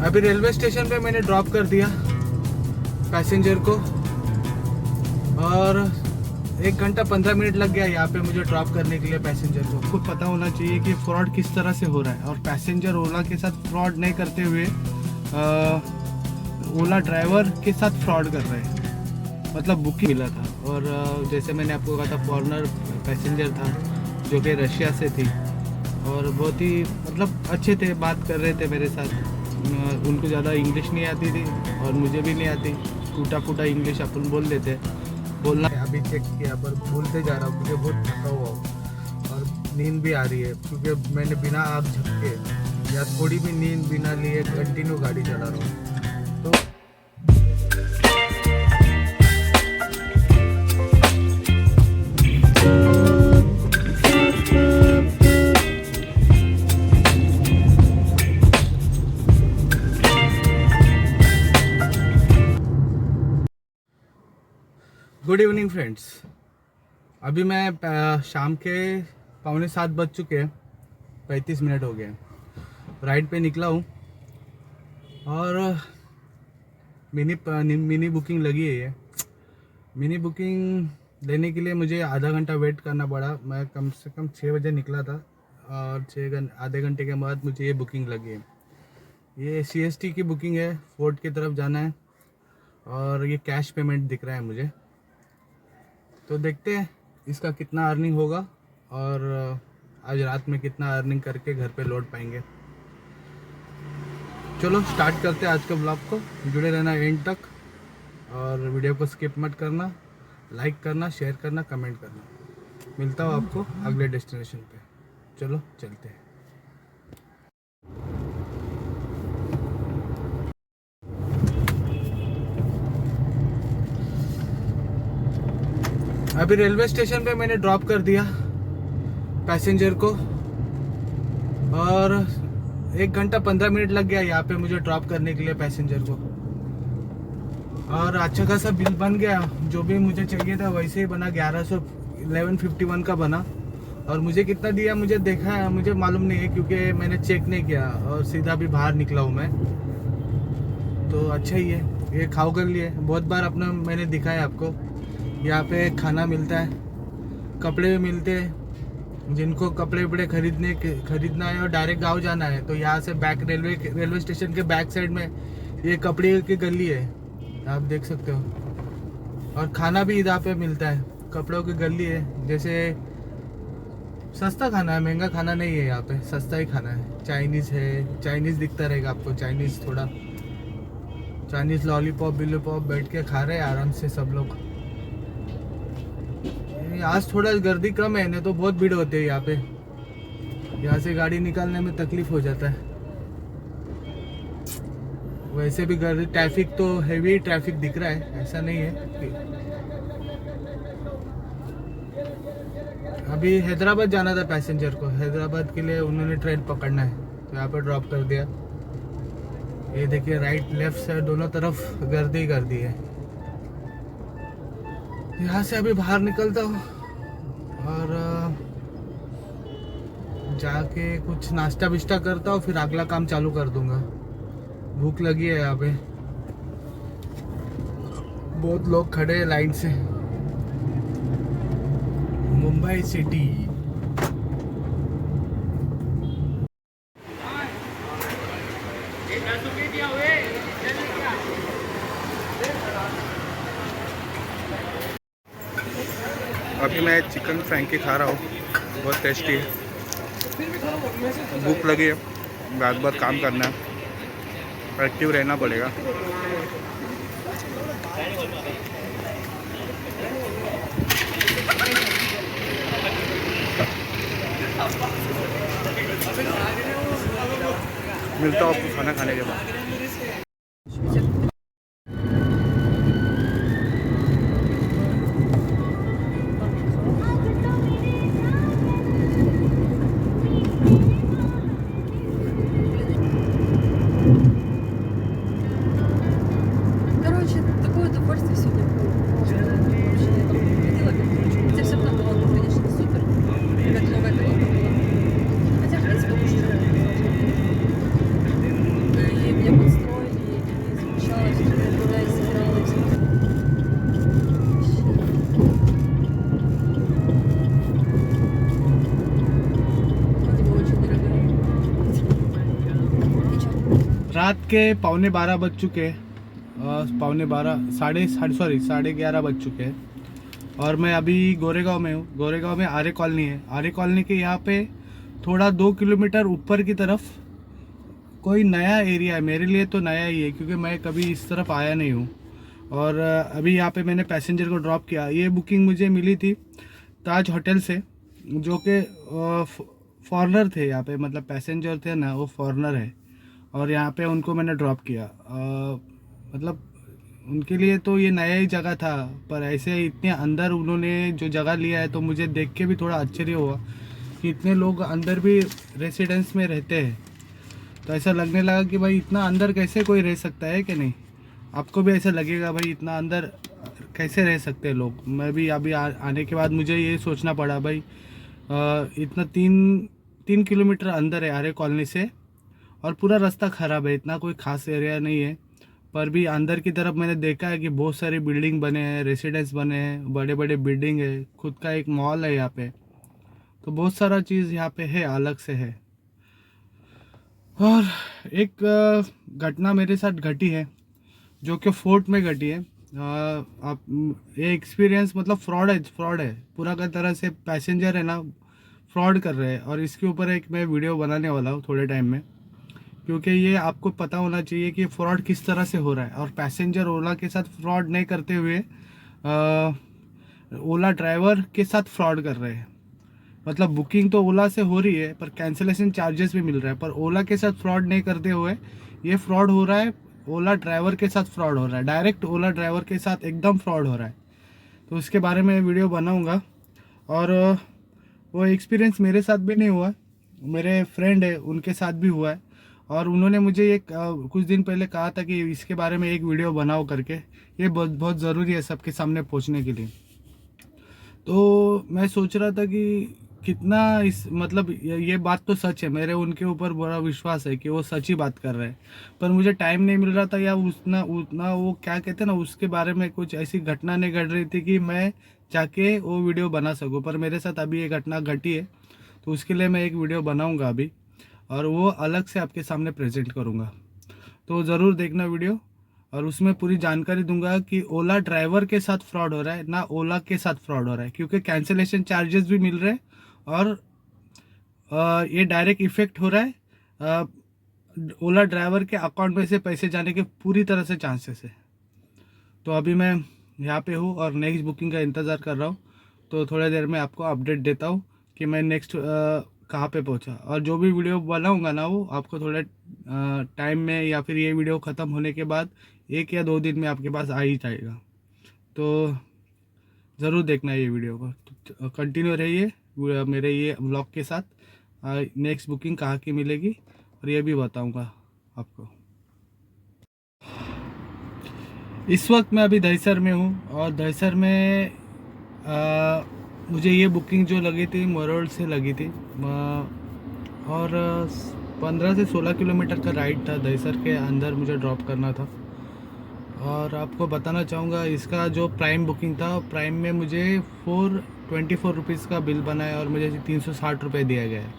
अभी railway station पे मैंने ड्रॉप कर दिया पैसेंजर को और 1 घंटा 15 मिनट लग गया यहाँ पे मुझे ड्रॉप करने के लिए पैसेंजर को। खुद पता होना चाहिए कि फ्रॉड किस तरह से हो रहा है और पैसेंजर ओला के साथ फ्रॉड नहीं करते हुए ओला ड्राइवर के साथ फ्रॉड कर रहे हैं। मतलब बुकिंग मिला था और जैसे मैंने आपको कहा था फॉरेनर पैसेंजर था जो कि रशिया से थी और बहुत ही मतलब अच्छे थे, बात कर रहे थे मेरे साथ। उनको ज़्यादा इंग्लिश नहीं आती थी और मुझे भी नहीं आती, टूटा फूटा इंग्लिश अपन बोल लेते बोलना। अभी चेक किया पर भूलते जा रहा हूँ क्योंकि बहुत थका हुआ हूँ और नींद भी आ रही है क्योंकि मैंने बिना आग झपके या थोड़ी भी नींद बिना लिए कंटिन्यू गाड़ी चला रहा हूँ। तो गुड इवनिंग फ्रेंड्स। अभी मैं शाम के 6:45 बज चुके हैं, 35 मिनट हो गए। राइड पे निकला हूँ और मिनी बुकिंग लगी है। ये मिनी बुकिंग लेने के लिए मुझे आधा घंटा वेट करना पड़ा। मैं कम से कम 6 बजे निकला था और आधे घंटे के बाद मुझे ये बुकिंग लगी है। ये CST की बुकिंग है, फोर्ट की तरफ जाना है और ये कैश पेमेंट दिख रहा है मुझे। तो देखते हैं इसका कितना अर्निंग होगा और आज रात में कितना अर्निंग करके घर पे लौट पाएंगे। चलो स्टार्ट करते हैं आज के ब्लॉग को। जुड़े रहना एंड तक और वीडियो को स्किप मत करना, लाइक करना, शेयर करना, कमेंट करना। मिलता हूँ आपको अगले डेस्टिनेशन पे। चलो चलते हैं। अभी रेलवे स्टेशन पे मैंने ड्रॉप कर दिया पैसेंजर को और 1 घंटा 15 मिनट लग गया यहाँ पे मुझे ड्रॉप करने के लिए पैसेंजर को। और अच्छा खासा बिल बन गया, जो भी मुझे चाहिए था वैसे ही बना। 1151 का बना और मुझे कितना दिया मुझे देखा है, मुझे मालूम नहीं है क्योंकि मैंने चेक नहीं किया और सीधा भी बाहर निकला हूँ मैं। तो अच्छा ही है, ये खाओ कर लिए। बहुत बार अपना मैंने दिखाया आपको, यहाँ पे खाना मिलता है, कपड़े भी मिलते हैं। जिनको कपड़े वपड़े खरीदना है और डायरेक्ट गाँव जाना है तो यहाँ से बैक रेलवे स्टेशन के बैक साइड में ये कपड़े की गली है, आप देख सकते हो। और खाना भी इधर पे मिलता है, कपड़ों की गली है। जैसे सस्ता खाना है, महंगा खाना नहीं है यहाँ पे, सस्ता ही खाना है। चाइनीज़ है, चाइनीज़ दिखता रहेगा आपको, चाइनीज़ थोड़ा चाइनीज़ लॉलीपॉप बिलीपॉप बैठ के खा रहे हैं आराम से सब लोग। आज थोड़ा गर्दी कम है, नहीं तो बहुत भीड़ होती है यहाँ पे। यहाँ से गाड़ी निकालने में तकलीफ हो जाता है। वैसे भी गर्दी, ट्रैफिक तो हेवी ट्रैफिक दिख रहा है, ऐसा नहीं है। अभी हैदराबाद जाना था पैसेंजर को, हैदराबाद के लिए उन्होंने ट्रेन पकड़ना है तो यहाँ पे ड्रॉप कर दिया। ये देखिए राइट लेफ्ट साइड दोनों तरफ गर्दी गर्दी है। यहाँ से अभी बाहर निकलता हूँ और जाके कुछ नाश्ता बिस्टा करता हूँ, फिर अगला काम चालू कर दूंगा। भूख लगी है यहाँ पे, बहुत लोग खड़े हैं लाइन से। मुंबई सिटी। अभी मैं चिकन फ्रैंकी खा रहा हूँ, बहुत टेस्टी है। भूख लगी है, रात भर काम करना है, एक्टिव रहना पड़ेगा। मिलता हूँ आपको खाना खाने के बाद। Короче, такое удовольствие сегодня было. Вообще, я там ходила, как ключ. Хотя все равно дорога, конечно, супер. Как новая дорога. रात के 11:15 बज चुके हैं, 11:15 11:30 बज चुके हैं और मैं अभी गोरेगांव में हूँ। गोरेगांव में आर्य कॉलोनी है। आर्य कॉलोनी के यहाँ पे थोड़ा 2 किलोमीटर ऊपर की तरफ कोई नया एरिया है। मेरे लिए तो नया ही है क्योंकि मैं कभी इस तरफ आया नहीं हूँ। और अभी यहाँ पे मैंने पैसेंजर को ड्रॉप किया। ये बुकिंग मुझे मिली थी ताज होटल से, जो कि फॉरेनर थे यहाँ पे, मतलब पैसेंजर थे ना वो फॉरेनर है, और यहाँ पे उनको मैंने ड्रॉप किया। मतलब उनके लिए तो ये नया ही जगह था, पर ऐसे इतने अंदर उन्होंने जो जगह लिया है तो मुझे देख के भी थोड़ा आश्चर्य हुआ कि इतने लोग अंदर भी रेसिडेंस में रहते हैं। तो ऐसा लगने लगा कि भाई इतना अंदर कैसे कोई रह सकता है कि नहीं। आपको भी ऐसा लगेगा भाई इतना अंदर कैसे रह सकते हैं लोग। मैं भी अभी आने के बाद मुझे ये सोचना पड़ा भाई, इतना 3 किलोमीटर अंदर है आर्य कॉलोनी से, और पूरा रास्ता ख़राब है, इतना कोई ख़ास एरिया नहीं है। पर भी अंदर की तरफ मैंने देखा है कि बहुत सारे बिल्डिंग बने हैं, रेसिडेंस बने हैं, बड़े बड़े बिल्डिंग है, खुद का एक मॉल है यहाँ पे। तो बहुत सारा चीज़ यहाँ पे है, अलग से है। और एक घटना मेरे साथ घटी है जो कि फोर्ट में घटी है। आप ये एक्सपीरियंस मतलब फ्रॉड है पूरा का तरह से। पैसेंजर है ना फ्रॉड कर रहे हैं, और इसके ऊपर एक मैं वीडियो बनाने वाला हूँ थोड़े टाइम में, क्योंकि ये आपको पता होना चाहिए कि फ्रॉड किस तरह से हो रहा है। और पैसेंजर ओला के साथ फ्रॉड नहीं करते हुए ओला ड्राइवर के साथ फ्रॉड कर रहे हैं। मतलब बुकिंग तो ओला से हो रही है पर कैंसिलेशन चार्जेस भी मिल रहा है, पर ओला के साथ फ्रॉड नहीं करते हुए ये फ्रॉड हो रहा है। ओला ड्राइवर के साथ फ्रॉड हो रहा है, डायरेक्ट ओला ड्राइवर के साथ एकदम फ्रॉड हो रहा है। तो उसके बारे में वीडियो बनाऊंगा। और वो एक्सपीरियंस मेरे साथ भी नहीं हुआ, मेरे फ्रेंड है उनके साथ भी हुआ है, और उन्होंने मुझे एक कुछ दिन पहले कहा था कि इसके बारे में एक वीडियो बनाओ करके। ये बहुत ज़रूरी है सबके सामने पहुंचने के लिए। तो मैं सोच रहा था कि कितना इस मतलब ये बात तो सच है, मेरे उनके ऊपर बड़ा विश्वास है कि वो सच ही बात कर रहे हैं, पर मुझे टाइम नहीं मिल रहा था, या उतना वो क्या कहते हैं ना, उसके बारे में कुछ ऐसी घटना नहीं घट रही थी कि मैं जाके वो वीडियो बना सकूं। पर मेरे साथ अभी ये घटना घटी है, तो उसके लिए मैं एक वीडियो बनाऊंगा अभी, और वो अलग से आपके सामने प्रेजेंट करूंगा। तो ज़रूर देखना वीडियो, और उसमें पूरी जानकारी दूंगा कि ओला ड्राइवर के साथ फ्रॉड हो रहा है ना ओला के साथ फ्रॉड हो रहा है, क्योंकि कैंसिलेशन चार्जेस भी मिल रहे हैं, और ये डायरेक्ट इफेक्ट हो रहा है ओला ड्राइवर के अकाउंट में से पैसे जाने के पूरी तरह से चांसेस है। तो अभी मैं यहाँ पे हूँ और नेक्स्ट बुकिंग का इंतज़ार कर रहा हूँ। तो थोड़ी देर में आपको अपडेट देता हूँ कि मैं नेक्स्ट कहाँ पे पहुँचा, और जो भी वीडियो बनाऊँगा ना वो आपको थोड़े टाइम में, या फिर ये वीडियो ख़त्म होने के बाद 1 या 2 दिन में आपके पास आ ही जाएगा। तो ज़रूर देखना ये वीडियो को, तो कंटिन्यू रहिए मेरे ये व्लॉग के साथ। नेक्स्ट बुकिंग कहाँ की मिलेगी और ये भी बताऊँगा आपको। इस वक्त मैं अभी दहीसर में हूँ, और दहीसर में मुझे ये बुकिंग जो लगी थी मरोड़ से लगी थी, और 15 से 16 किलोमीटर का राइड था। दहीसर के अंदर मुझे ड्रॉप करना था। और आपको बताना चाहूँगा इसका जो प्राइम बुकिंग था, प्राइम में मुझे 424 रुपीज़ का बिल बना है और मुझे 360 रुपये दिया गया है।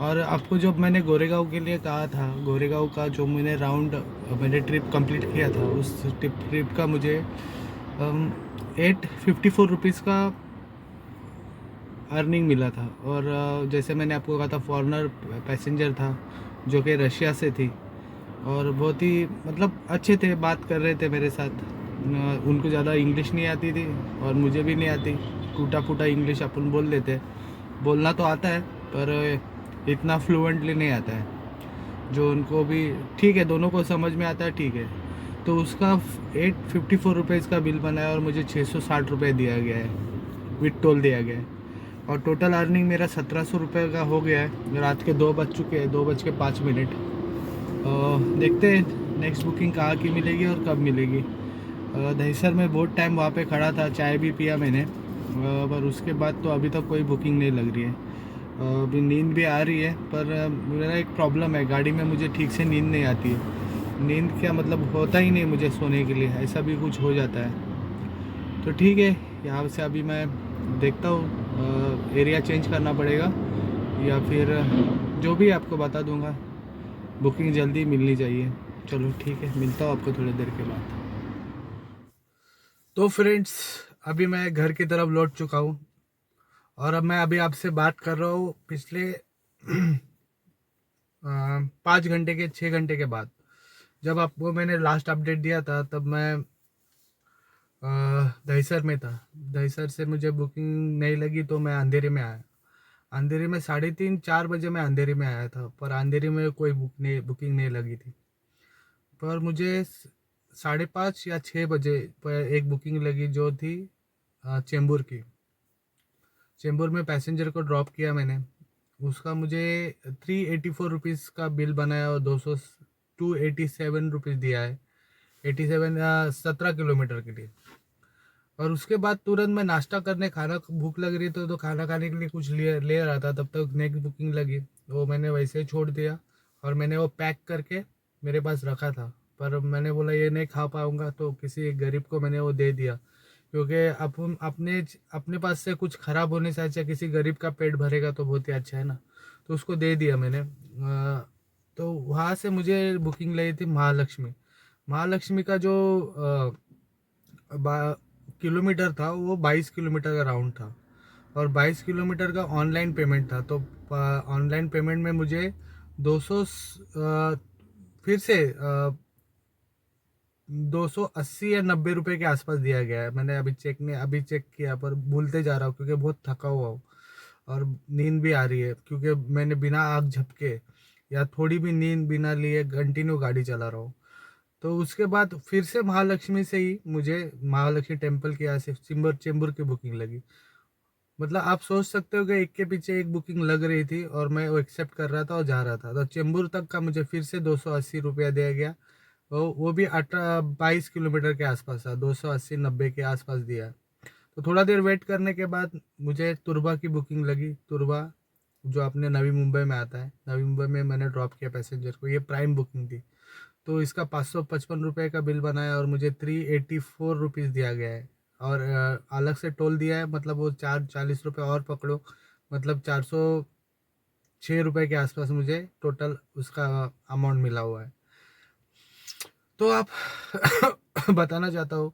और आपको जो मैंने गोरेगांव के लिए कहा था, गोरेगांव का जो मैंने ट्रिप कंप्लीट किया था, उस ट्रिप का मुझे 854 रुपीज़ का अर्निंग मिला था। और जैसे मैंने आपको कहा था फॉरेनर पैसेंजर था जो कि रशिया से थी, और बहुत ही मतलब अच्छे थे, बात कर रहे थे मेरे साथ। उनको ज़्यादा इंग्लिश नहीं आती थी और मुझे भी नहीं आती, टूटा फूटा इंग्लिश अपन बोल लेते। बोलना तो आता है पर इतना फ्लुएंटली नहीं आता है, जो उनको भी ठीक है, दोनों को समझ में आता है, ठीक है। तो उसका 854 रुपीज़ का बिल बना है और मुझे 660 रुपये दिया गया है, विद टोल दिया गया है। और टोटल अर्निंग मेरा 1700 रुपये का हो गया है। रात के 2 बज चुके हैं, 2:05। देखते हैं नेक्स्ट बुकिंग कहाँ की मिलेगी और कब मिलेगी। दहीसर में बहुत टाइम वहाँ पे खड़ा था, चाय भी पिया मैंने, पर उसके बाद तो अभी तक कोई बुकिंग नहीं लग रही है। अभी नींद भी आ रही है, पर मेरा एक प्रॉब्लम है, गाड़ी में मुझे ठीक से नींद नहीं आती है। नींद क्या मतलब होता ही नहीं मुझे सोने के लिए, ऐसा भी कुछ हो जाता है। तो ठीक है, यहाँ से अभी मैं देखता हूँ एरिया चेंज करना पड़ेगा, या फिर जो भी आपको बता दूँगा। बुकिंग जल्दी मिलनी चाहिए। चलो ठीक है, मिलता हूँ आपको थोड़ी देर के बाद। तो फ्रेंड्स, अभी मैं घर की तरफ लौट चुका हूँ और अब मैं अभी आपसे बात कर रहा हूँ पिछले 5 घंटे के 6 घंटे के बाद। जब आपको मैंने लास्ट अपडेट दिया था तब मैं दहीसर में था। दहीसर से मुझे बुकिंग नहीं लगी तो मैं अंधेरी में आया। अंधेरी में 3:30-4 बजे मैं अंधेरी में आया था, पर अंधेरी में कोई बुकिंग नहीं लगी थी। पर मुझे 5:30 या 6 बजे पर एक बुकिंग लगी जो थी चेंबूर की। चेंबूर में पैसेंजर को ड्रॉप किया मैंने। उसका मुझे 384 रुपीज़ का बिल बनाया और 287 रुपीज़ दिया है। 17 किलोमीटर के लिए। और उसके बाद तुरंत मैं नाश्ता करने, खाना भूख लग रही तो खाना खाने के लिए कुछ ले रहा था। तब तक नेक्स्ट बुकिंग लगी, वो मैंने वैसे ही छोड़ दिया और मैंने वो पैक करके मेरे पास रखा था। पर मैंने बोला ये नहीं खा पाऊँगा तो किसी एक गरीब को मैंने वो दे दिया, क्योंकि अपन अपने पास से कुछ ख़राब होने से अच्छा किसी गरीब का पेट भरेगा तो बहुत ही अच्छा है ना। तो उसको दे दिया मैंने। तो वहाँ से मुझे बुकिंग लगी थी महालक्ष्मी का जो किलोमीटर था वो 22 किलोमीटर का राउंड था और 22 किलोमीटर का ऑनलाइन पेमेंट था। तो ऑनलाइन पेमेंट में मुझे 200 फिर से 280 या 90 रुपए के आसपास दिया गया है। मैंने अभी चेक किया, पर भूलते जा रहा हूँ क्योंकि बहुत थका हुआ हूँ और नींद भी आ रही है, क्योंकि मैंने बिना आँख झपके या थोड़ी भी नींद बिना लिए कंटिन्यू गाड़ी चला रहा हूँ। तो उसके बाद फिर से महालक्ष्मी से ही मुझे महालक्ष्मी टेम्पल के यहाँ से चेंबूर की बुकिंग लगी। मतलब आप सोच सकते हो कि एक के पीछे एक बुकिंग लग रही थी और मैं वो एक्सेप्ट कर रहा था और जा रहा था। तो चेंबूर तक का मुझे फिर से 280 रुपया दिया गया। वो भी 22 किलोमीटर के आसपास था, 280-90 के आसपास दिया। तो थोड़ा देर वेट करने के बाद मुझे तुरबा की बुकिंग लगी। तुरबा जो अपने नवी मुंबई में आता है, नवी मुंबई में मैंने ड्रॉप किया पैसेंजर को। ये प्राइम बुकिंग थी। तो इसका 555 रुपये का बिल बनाया और मुझे 384 रुपीज़ दिया गया है और अलग से टोल दिया है। मतलब वो 40 रुपये और पकड़ो, मतलब 406 रुपये के आसपास मुझे टोटल उसका अमाउंट मिला हुआ है। तो आप बताना चाहता हूँ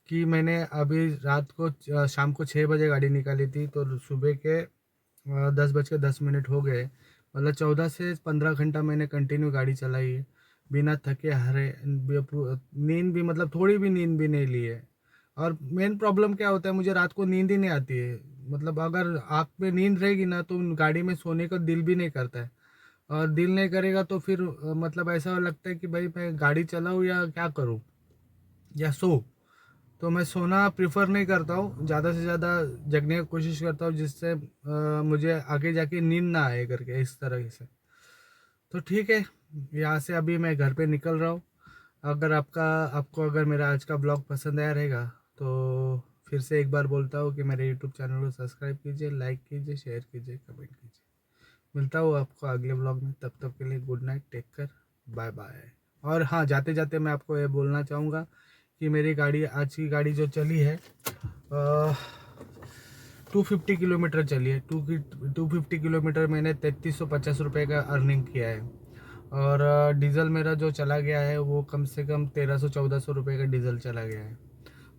कि मैंने अभी रात को शाम को 6 बजे गाड़ी निकाली थी, तो सुबह के 10:10 हो गए। मतलब 14 से 15 घंटा मैंने कंटिन्यू गाड़ी चलाई है बिना थके हारे। नींद भी, मतलब थोड़ी भी नींद भी नहीं ली है। और मेन प्रॉब्लम क्या होता है, मुझे रात को नींद ही नहीं आती है। मतलब अगर आँख में नींद रहेगी ना तो गाड़ी में सोने का दिल भी नहीं करता है, और दिल नहीं करेगा तो फिर मतलब ऐसा लगता है कि भाई मैं गाड़ी चलाऊँ या क्या करूँ या सो। तो मैं सोना प्रेफर नहीं करता हूँ, ज़्यादा से ज़्यादा जगने की कोशिश करता हूँ जिससे मुझे आगे जाके नींद ना आए करके, इस तरह से। तो ठीक है, यहाँ से अभी मैं घर पे निकल रहा हूँ। अगर आपको अगर मेरा आज का ब्लॉग पसंद आया रहेगा तो फिर से एक बार बोलता हूँ कि मेरे यूट्यूब चैनल को सब्सक्राइब कीजिए, लाइक कीजिए, शेयर कीजिए, कमेंट कीजिए। मिलता हूँ आपको अगले ब्लॉग में। तब तक के लिए good night, take care, bye bye. और हाँ, जाते जाते मैं आपको ये बोलना चाहूँगा कि मेरी गाड़ी, आज की गाड़ी जो चली है 250 किलोमीटर चली है। 250 किलोमीटर मैंने 3350 रुपये का अर्निंग किया है। और डीज़ल मेरा जो चला गया है वो कम से कम 1300-1400 रुपये का डीज़ल चला गया है।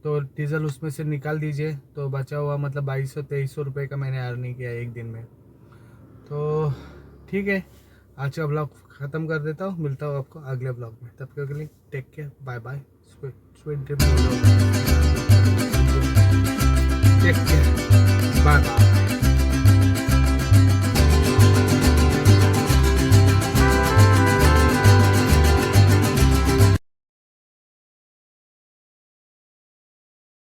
तो डीज़ल उसमें से निकाल दीजिए तो बचा हुआ मतलब 2200-2300 रुपये का मैंने अर्निंग किया है एक दिन में। तो ठीक है, आज का ब्लॉग ख़त्म कर देता हूँ। मिलता हूँ आपको अगले ब्लॉग में। तब तक के लिए take care, bye bye, sweet dream, take care, bye bye.